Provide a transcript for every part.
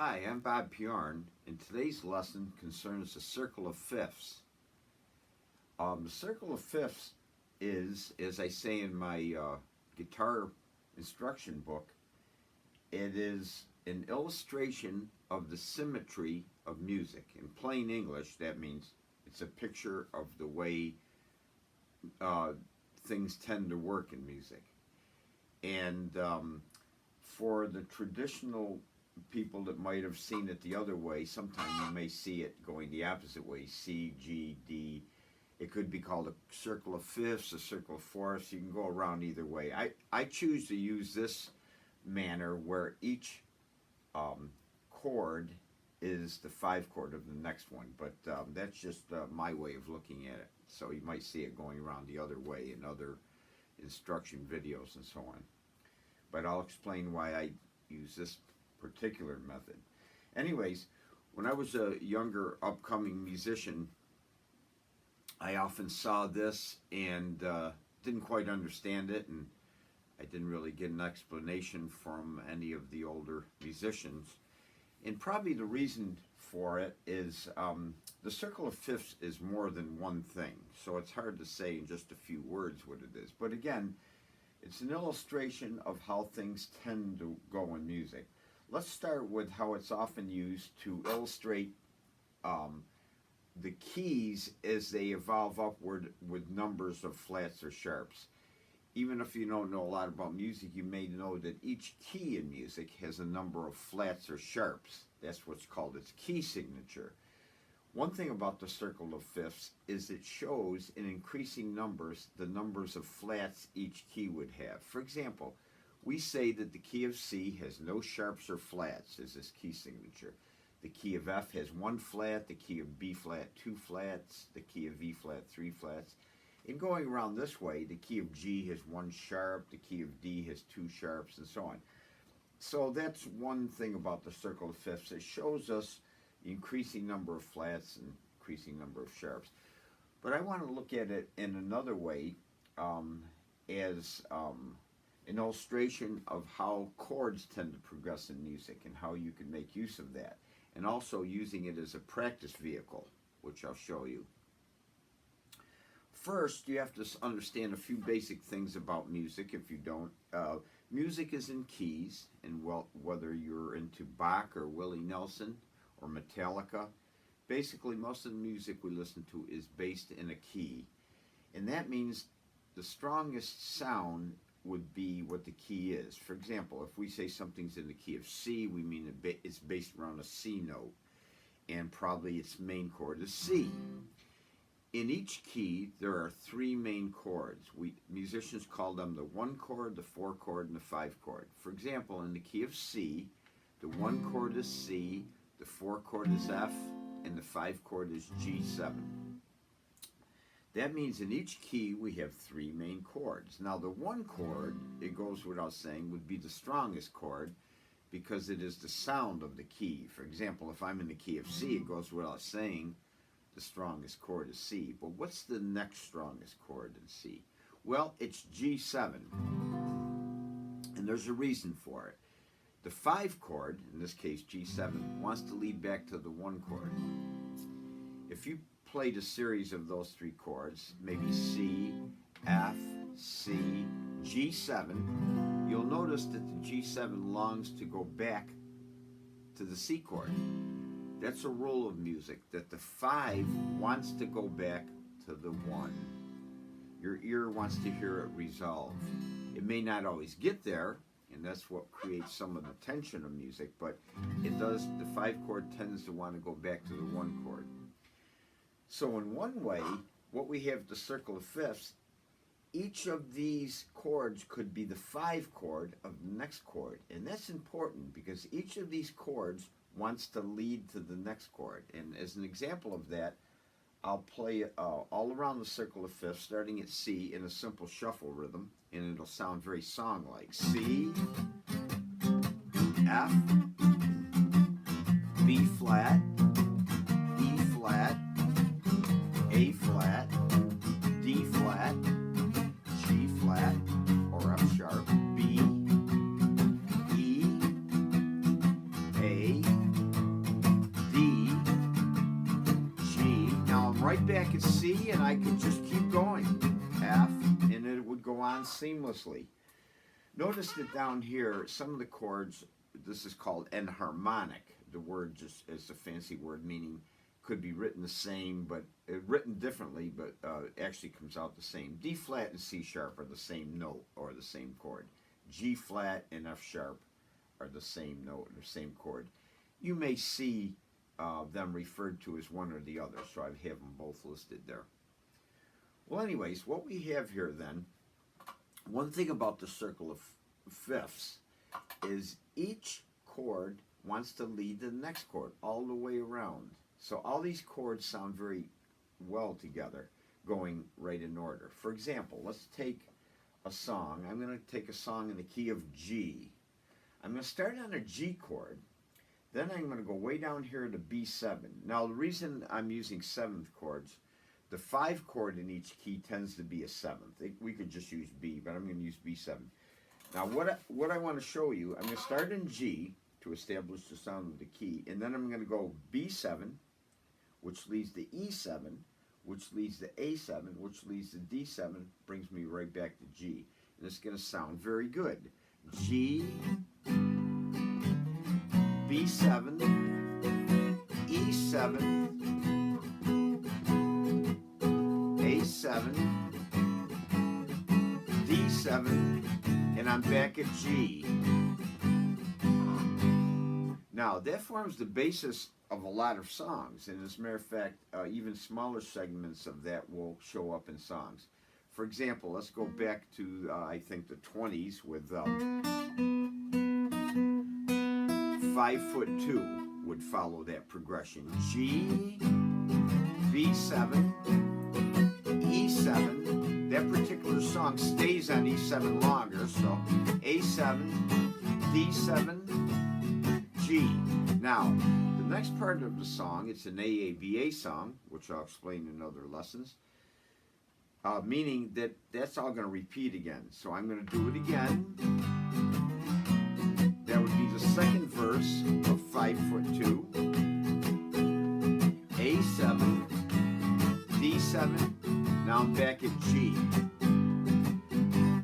Hi, I'm Bob Piorun, and today's lesson concerns the circle of fifths. The circle of fifths is, as I say in my guitar instruction book, it is an illustration of the symmetry of music. In plain English, that means it's a picture of the way things tend to work in music. And for the traditional people that might have seen it the other way, sometimes you may see it going the opposite way, C, G, D. It could be called a circle of fifths, a circle of fourths. You can go around either way. I choose to use this manner where each chord is the 5 chord of the next one, but that's just my way of looking at it. So you might see it going around the other way in other instruction videos and so on. But I'll explain why I use this particular method. Anyways, when I was a younger upcoming musician, I often saw this and didn't quite understand it, and I didn't really get an explanation from any of the older musicians. And probably the reason for it is the circle of fifths is more than one thing, so it's hard to say in just a few words what it is. But again, it's an illustration of how things tend to go in music. Let's start with how it's often used to illustrate the keys as they evolve upward with numbers of flats or sharps. Even if you don't know a lot about music, you may know that each key in music has a number of flats or sharps. That's what's called its key signature. One thing about the circle of fifths is it shows in increasing numbers the numbers of flats each key would have. For example, we say that the key of C has no sharps or flats as its key signature. The key of F has 1 flat, the key of B flat 2 flats, the key of E flat 3 flats. In going around this way, the key of G has 1 sharp, the key of D has 2 sharps, and so on. So that's one thing about the circle of fifths. It shows us the increasing number of flats and increasing number of sharps. But I want to look at it in another way as an illustration of how chords tend to progress in music and how you can make use of that, and also using it as a practice vehicle, which I'll show you. First, you have to understand a few basic things about music if you don't. Music is in keys, and whether you're into Bach or Willie Nelson or Metallica, basically most of the music we listen to is based in a key. And that means the strongest sound would be what the key is. For example, if we say something's in the key of C, we mean it's based around a C note, and probably its main chord is C. In each key, there are 3 main chords. Musicians call them the 1 chord, the 4 chord, and the 5 chord. For example, in the key of C, the 1 chord is C, the 4 chord is F, and the 5 chord is G7. That means in each key we have 3 main chords. Now the 1 chord, it goes without saying, would be the strongest chord because it is the sound of the key. For example, if I'm in the key of C, it goes without saying the strongest chord is C. But what's the next strongest chord in C? Well, it's G7. And there's a reason for it. The 5 chord, in this case G7, wants to lead back to the 1 chord. If you played a series of those 3 chords, maybe C, F, C, G7, you'll notice that the G7 longs to go back to the C chord. That's a rule of music, that the 5 wants to go back to the 1. Your ear wants to hear it resolve. It may not always get there, and that's what creates some of the tension of music, but it does. The 5 chord tends to want to go back to the 1 chord. So in one way, what we have the circle of fifths, each of these chords could be the 5 chord of the next chord. And that's important because each of these chords wants to lead to the next chord. And as an example of that, I'll play all around the circle of fifths, starting at C in a simple shuffle rhythm, and it'll sound very song-like. C, F, B flat, E flat, A flat, D flat, G flat, or F sharp, B, E, A, G, and I could just keep going. F, and it would go on seamlessly. Notice that down here, some of the chords, this is called enharmonic. The word just is a fancy word meaning could be written the same, but written differently, but actually comes out the same. D flat and C sharp are the same note or the same chord. G flat and F sharp are the same note or the same chord. You may see them referred to as one or the other, so I have them both listed there. Well, anyways, what we have here then, one thing about the circle of fifths is each chord wants to lead the next chord all the way around. So all these chords sound very well together, going right in order. For example, let's take a song. I'm going to take a song in the key of G. I'm going to start on a G chord. Then I'm going to go way down here to B7. Now, the reason I'm using seventh chords, the 5 chord in each key tends to be a seventh. We could just use B, but I'm going to use B7. Now, what I want to show you, I'm going to start in G to establish the sound of the key, and then I'm going to go B7, which leads to E7, which leads to A7, which leads to D7, brings me right back to G. And it's going to sound very good. G, B7, E7, A7, D7, and I'm back at G. Now, that forms the basis of a lot of songs, and as a matter of fact, even smaller segments of that will show up in songs. For example, let's go back to, I think, the 20s with 5'2" would follow that progression. G, B7, E7. That particular song stays on E7 longer, so A7, D7, G. Now, the next part of the song, it's an AABA song, which I'll explain in other lessons, meaning that that's all going to repeat again. So I'm going to do it again. That would be the second verse of 5'2", A7, D7, now I'm back at G.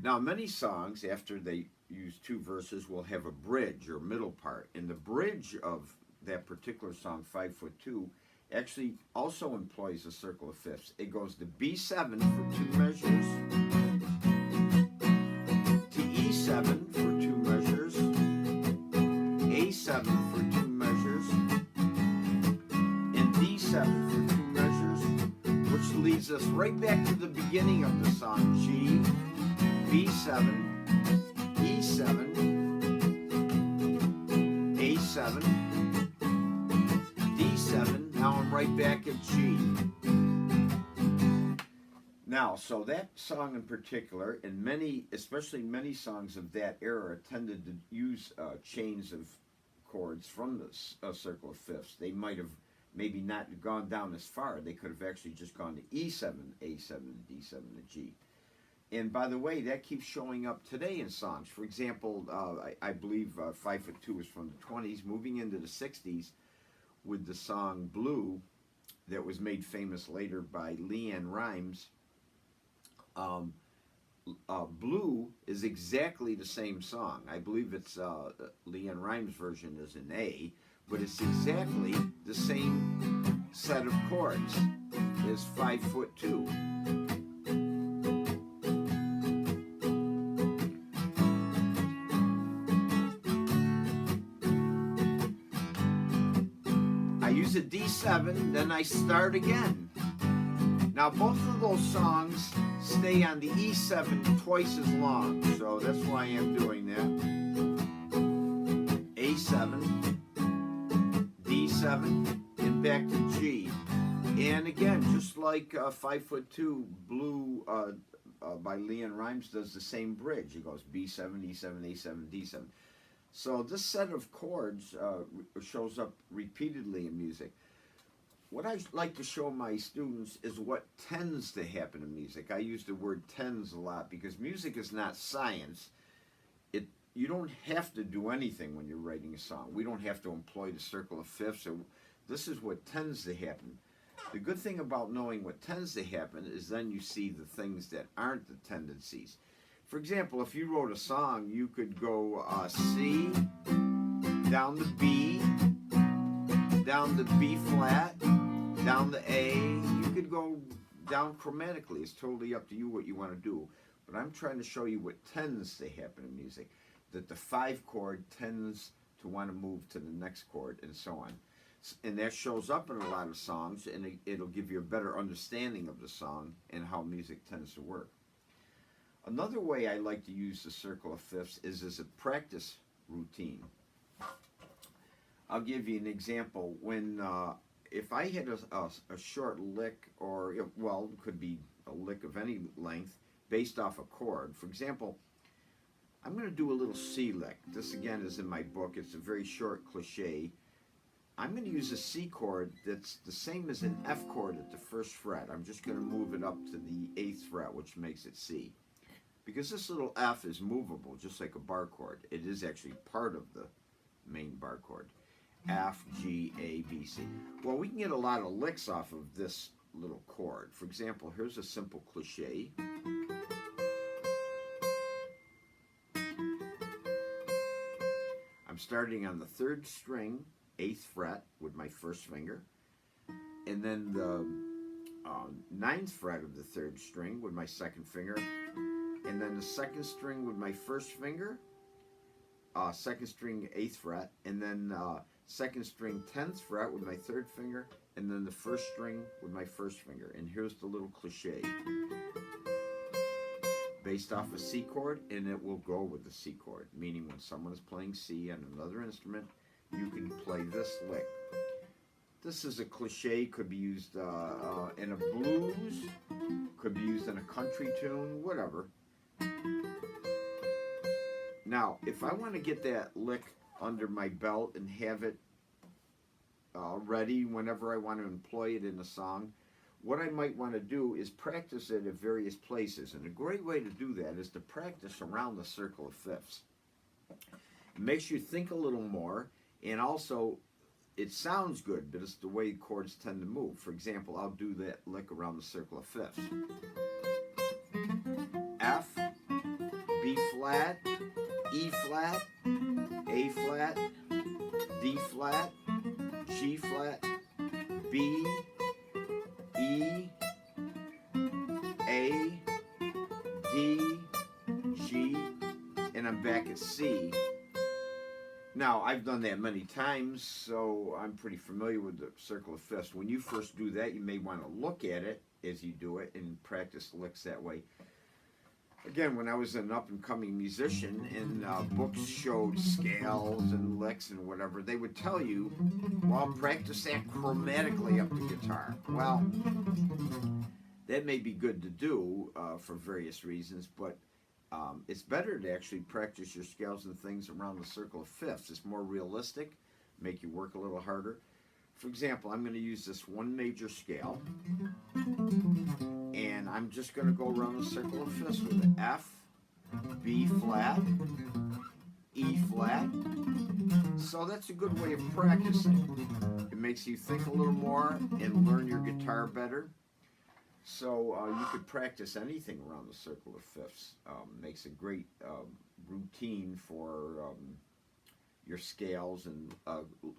Now, many songs, after they use 2 verses, will have a bridge or middle part. And the bridge of that particular song, 5'2", actually also employs a circle of fifths. It goes to B7 for 2 measures, to E7 for 2 measures, A7 for 2 measures, and D7 for 2 measures, which leads us right back to the beginning of the song. G, B7, E7, A7, D7, now I'm right back at G. Now, so that song in particular, and many, especially many songs of that era, tended to use chains of chords from the circle of fifths. They might have maybe not gone down as far. They could have actually just gone to E7, A7, D7, and G. And by the way, that keeps showing up today in songs. For example, I believe 5'2" is from the 20s, moving into the 60s with the song Blue that was made famous later by Leanne Rimes. Blue is exactly the same song. I believe it's Leanne Rimes' version is an A, but it's exactly the same set of chords as 5'2". A D7, then I start again. Now both of those songs stay on the E7 twice as long, so that's why I'm doing that. A7, D7, and back to G. And again, just like 5'2", Blue by Leanne Rimes does the same bridge. It goes B7, E7, A7, D7. So this set of chords shows up repeatedly in music. What I like to show my students is what tends to happen in music. I use the word tends a lot because music is not science. You don't have to do anything when you're writing a song. We don't have to employ the circle of fifths. This is what tends to happen. The good thing about knowing what tends to happen is then you see the things that aren't the tendencies. For example, if you wrote a song, you could go C, down to B, down to B flat, down to A. You could go down chromatically. It's totally up to you what you want to do. But I'm trying to show you what tends to happen in music. That the 5 chord tends to want to move to the next chord and so on. And that shows up in a lot of songs, and it'll give you a better understanding of the song and how music tends to work. Another way I like to use the circle of fifths is as a practice routine. I'll give you an example. When if I hit a short lick, or well, it could be a lick of any length based off a chord. For example, I'm going to do a little C lick. This again is in my book. It's a very short cliche. I'm going to use a C chord that's the same as an F chord at the 1st fret. I'm just going to move it up to the 8th fret, which makes it C. Because this little F is movable, just like a bar chord. It is actually part of the main bar chord. F, G, A, B, C. Well, we can get a lot of licks off of this little chord. For example, here's a simple cliche. I'm starting on the 3rd string, 8th fret with my 1st finger, and then the 9th fret of the 3rd string with my 2nd finger, and then the 2nd string with my 1st finger, 2nd string 8th fret, and then 2nd string 10th fret with my 3rd finger, and then the 1st string with my 1st finger. And here's the little cliche. Based off a C chord, and it will go with the C chord, meaning when someone is playing C on another instrument, you can play this lick. This is a cliche, could be used in a blues, could be used in a country tune, whatever. Now, if I want to get that lick under my belt and have it ready whenever I want to employ it in a song, what I might want to do is practice it at various places. And a great way to do that is to practice around the circle of fifths. It makes you think a little more, and also it sounds good, but it's the way chords tend to move. For example, I'll do that lick around the circle of fifths. F, B flat, E flat, A flat, D flat, G flat, B, E, A, D, G, and I'm back at C. Now, I've done that many times, so I'm pretty familiar with the circle of fifths. When you first do that, you may want to look at it as you do it and practice licks that way. Again, when I was an up-and-coming musician and books showed scales and licks and whatever, they would tell you, well, practice that chromatically up the guitar. Well, that may be good to do for various reasons, but it's better to actually practice your scales and things around the circle of fifths. It's more realistic, make you work a little harder. For example, I'm going to use this one major scale, and I'm just going to go around the circle of fifths with an F, B flat, E flat. So that's a good way of practicing. It makes you think a little more and learn your guitar better. So you could practice anything around the circle of fifths. Makes a great routine for your scales and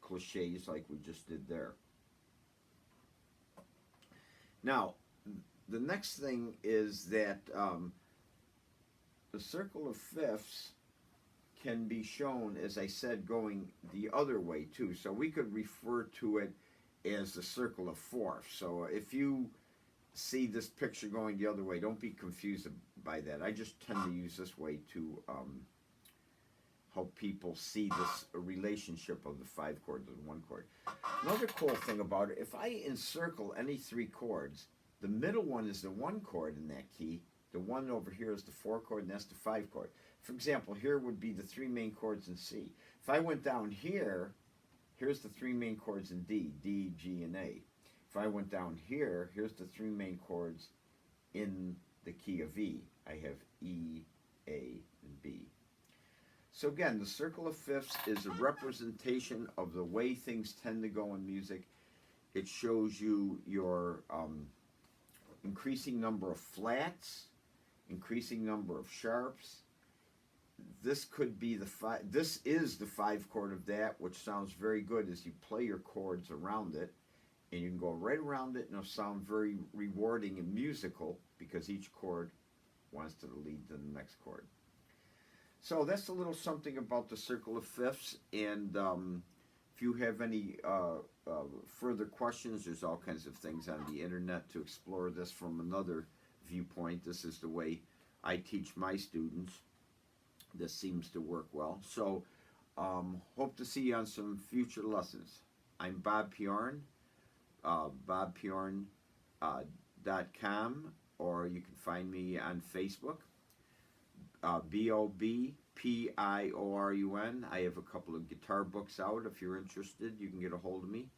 cliches like we just did there. Now, the next thing is that the circle of fifths can be shown, as I said, going the other way too. So we could refer to it as the circle of fourths. So if you see this picture going the other way, don't be confused by that. I just tend to use this way to help people see this relationship of the 5 chords and 1 chord. Another cool thing about it, if I encircle any 3 chords, the middle one is the 1 chord in that key, the one over here is the 4 chord, and that's the 5 chord. For example, here would be the 3 main chords in C. If I went down here, here's the 3 main chords in D, D, G, and A. If I went down here, here's the 3 main chords in the key of E. I have E, A, and B. So again, the circle of fifths is a representation of the way things tend to go in music. It shows you your increasing number of flats, increasing number of sharps. This could be the five. This is the 5 chord of that, which sounds very good as you play your chords around it, and you can go right around it, and it'll sound very rewarding and musical because each chord wants to lead to the next chord. So that's a little something about the circle of fifths, and if you have any further questions, there's all kinds of things on the internet to explore this from another viewpoint. This is the way I teach my students. This seems to work well. So hope to see you on some future lessons. I'm Bob Piorun, bobpiorun.com, or you can find me on Facebook, BOBPIORUN. I have a couple of guitar books out. If you're interested, you can get a hold of me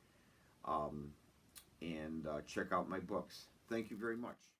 and check out my books. Thank you very much.